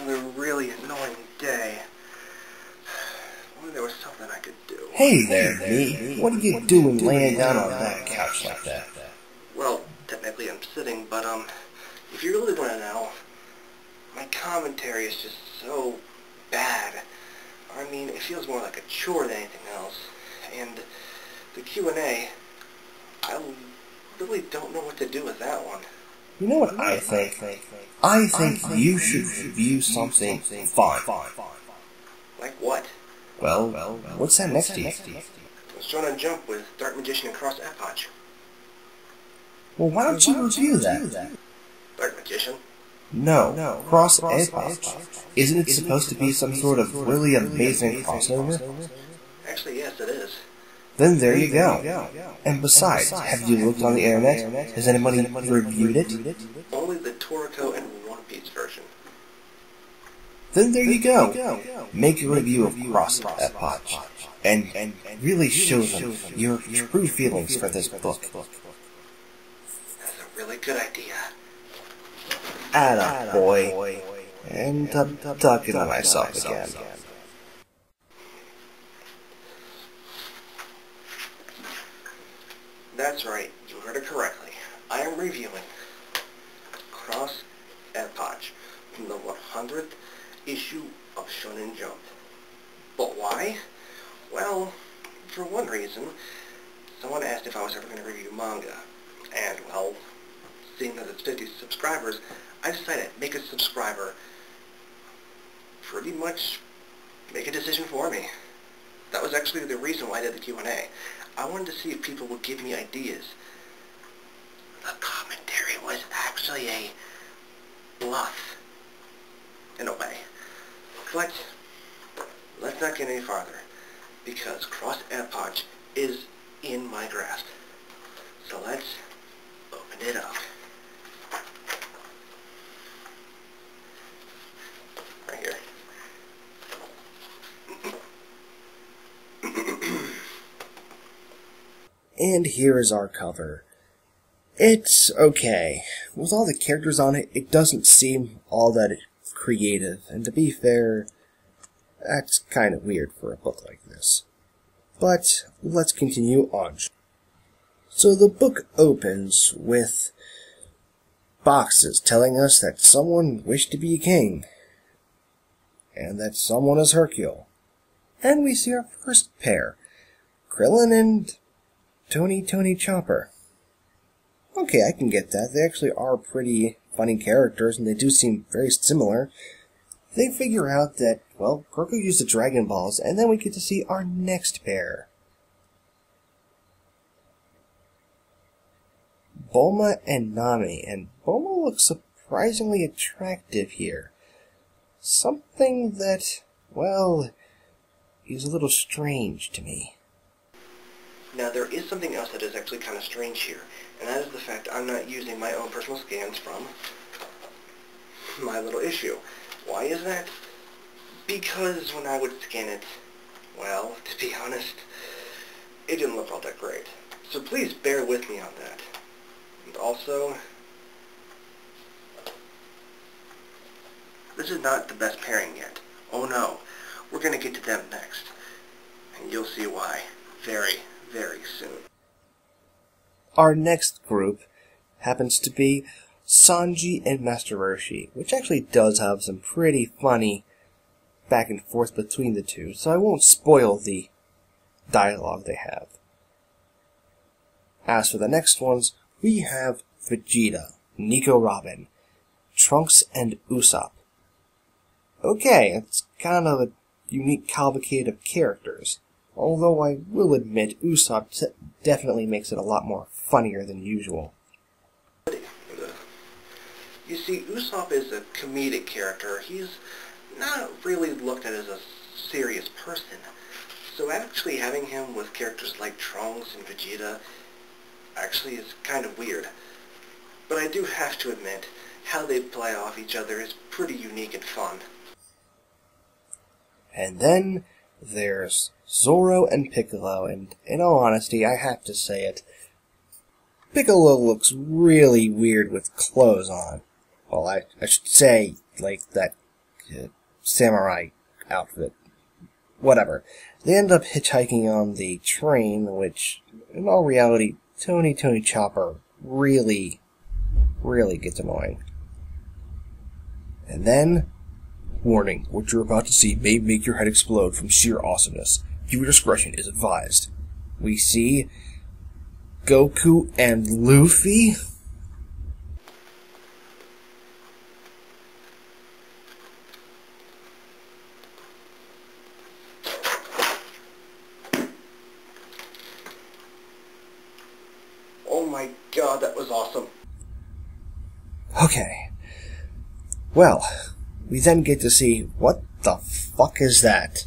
Another really annoying day. I wonder there was something I could do. Hey there, me. What are you doing laying down on that couch like that? Well, technically I'm sitting, but if you really want to know, my commentary is just so bad. I mean, it feels more like a chore than anything else. And the Q&A, I really don't know what to do with that one. You know what I think? I think you should review something fun. Like what? Well, what's that next to you? I was trying to jump with Dark Magician and Cross Epoch. Well, why don't you review that? Dark Magician? No, Cross Epoch. Isn't it supposed to be some sort of really amazing crossover? Actually, yes, it is. Then there you go. And besides, have you looked on the internet? Has anybody reviewed it? Only the Toriko and One Piece version. Then there you go. Make a review of Cross Epoch and really show them your true feelings for this book. That's a really good idea. Atta boy. And I'm talking to myself again. That's right, you heard it correctly. I am reviewing Cross Epoch from the 100th issue of Shonen Jump. But why? Well, for one reason, someone asked if I was ever going to review manga. And, well, seeing that it's 50 subscribers, I decided to make a subscriber pretty much make a decision for me. That was actually the reason why I did the Q&A. I wanted to see if people would give me ideas. The commentary was actually a bluff, in a way. But let's not get any farther, because Cross Epoch is in my grasp. So let's open it up. Right here. And here is our cover. It's okay. With all the characters on it, it doesn't seem all that creative, and to be fair, that's kind of weird for a book like this. But let's continue on. So the book opens with boxes telling us that someone wished to be a king, and that someone is Hercule. And we see our first pair, Krillin and Tony Chopper. Okay, I can get that. They actually are pretty funny characters, and they do seem very similar. They figure out that, well, Goku used the Dragon Balls, and then we get to see our next pair. Bulma and Nami, and Bulma looks surprisingly attractive here. Something that, well, is a little strange to me. Now, there is something else that is actually kind of strange here, and that is the fact I'm not using my own personal scans from my little issue. Why is that? Because when I would scan it, well, to be honest, it didn't look all that great. So please bear with me on that. And also, this is not the best pairing yet. Oh no, we're going to get to them next. And you'll see why very soon. Our next group happens to be Sanji and Master Roshi, which actually does have some pretty funny back and forth between the two, so I won't spoil the dialogue they have. As for the next ones, we have Vegeta, Nico Robin, Trunks, and Usopp. Okay, it's kind of a unique cavalcade of characters. Although I will admit, Usopp definitely makes it a lot more funnier than usual. You see, Usopp is a comedic character. He's not really looked at as a serious person. So actually having him with characters like Trunks and Vegeta actually is kind of weird. But I do have to admit, how they play off each other is pretty unique and fun. And then there's Zoro and Piccolo, and in all honesty, I have to say it, Piccolo looks really weird with clothes on. Well, I should say, like, that samurai outfit. Whatever. They end up hitchhiking on the train, which, in all reality, Tony Chopper really gets annoying. And then, warning, what you're about to see may make your head explode from sheer awesomeness. Viewer discretion is advised. We see Goku and Luffy. Oh my god, that was awesome. Okay. Well, we then get to see, what the fuck is that?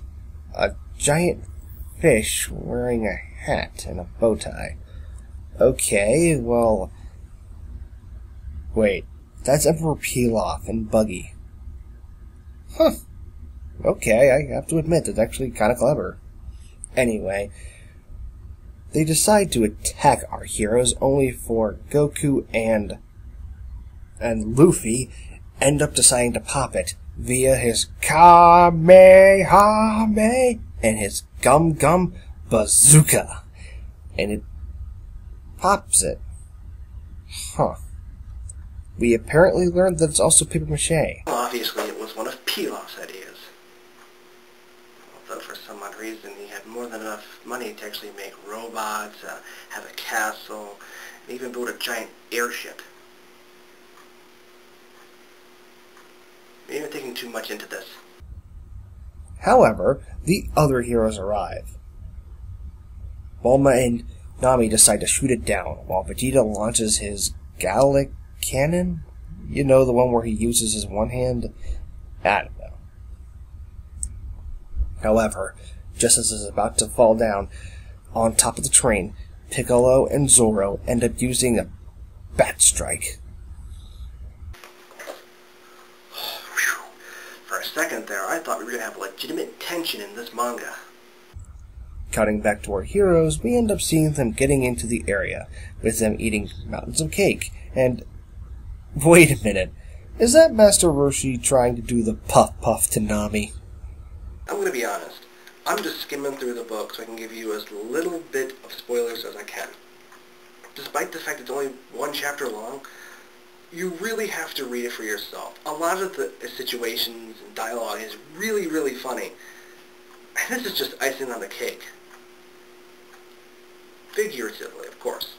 A giant fish wearing a hat and a bow tie. Okay, well... Wait, that's Emperor Pilaf and Buggy. Huh. Okay, I have to admit, that's actually kind of clever. Anyway, they decide to attack our heroes, only for Goku and Luffy end up deciding to pop it via his Kamehameha and his Gum Bazooka. And it pops it. Huh. We apparently learned that it's also paper mache. Well, obviously it was one of Pilaf's ideas. Although for some odd reason he had more than enough money to actually make robots, have a castle, and even build a giant airship. Maybe I'm taking too much into this. However, the other heroes arrive. Bulma and Nami decide to shoot it down, while Vegeta launches his Gallic cannon? You know, the one where he uses his one hand? I don't know. However, just as it's about to fall down on top of the train, Piccolo and Zoro end up using a bat strike. For a second there, I thought we were going to have legitimate tension in this manga. Cutting back to our heroes, we end up seeing them getting into the area, with them eating mountains of cake, and... Wait a minute, is that Master Roshi trying to do the puff to Nami? I'm going to be honest, I'm just skimming through the book so I can give you as little bit of spoilers as I can. Despite the fact it's only one chapter long, you really have to read it for yourself. A lot of the situations and dialogue is really funny. And this is just icing on the cake. Figuratively, of course.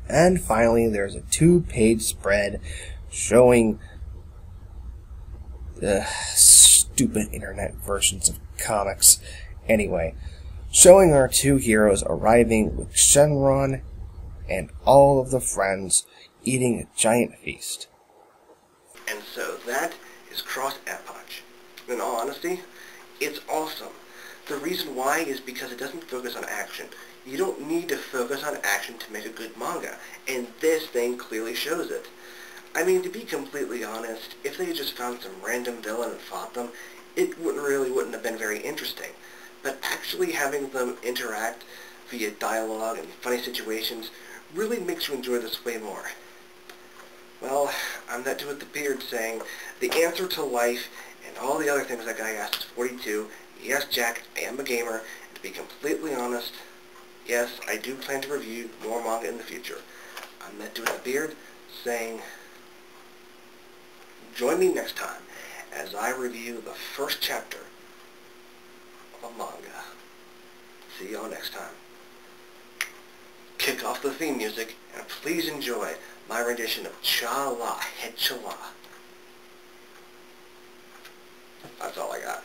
And finally, there's a 2-page spread showing stupid internet versions of comics. Anyway, showing our two heroes arriving with Shenron and all of the friends eating a giant feast. And so that is Cross Epoch. In all honesty, it's awesome. The reason why is because it doesn't focus on action. You don't need to focus on action to make a good manga, and this thing clearly shows it. I mean, to be completely honest, if they had just found some random villain and fought them, it wouldn't have been very interesting. But actually having them interact via dialogue and funny situations really makes you enjoy this way more. Well, I'm that dude with the beard saying, the answer to life and all the other things that guy asked is 42. Yes, Jack, I am a gamer, and to be completely honest, yes, I do plan to review more manga in the future. I'm that dude with the beard saying, join me next time as I review the first chapter of a manga. See y'all next time. Kick off the theme music, and please enjoy my rendition of Cha-La, Head Cha-La. That's all I got.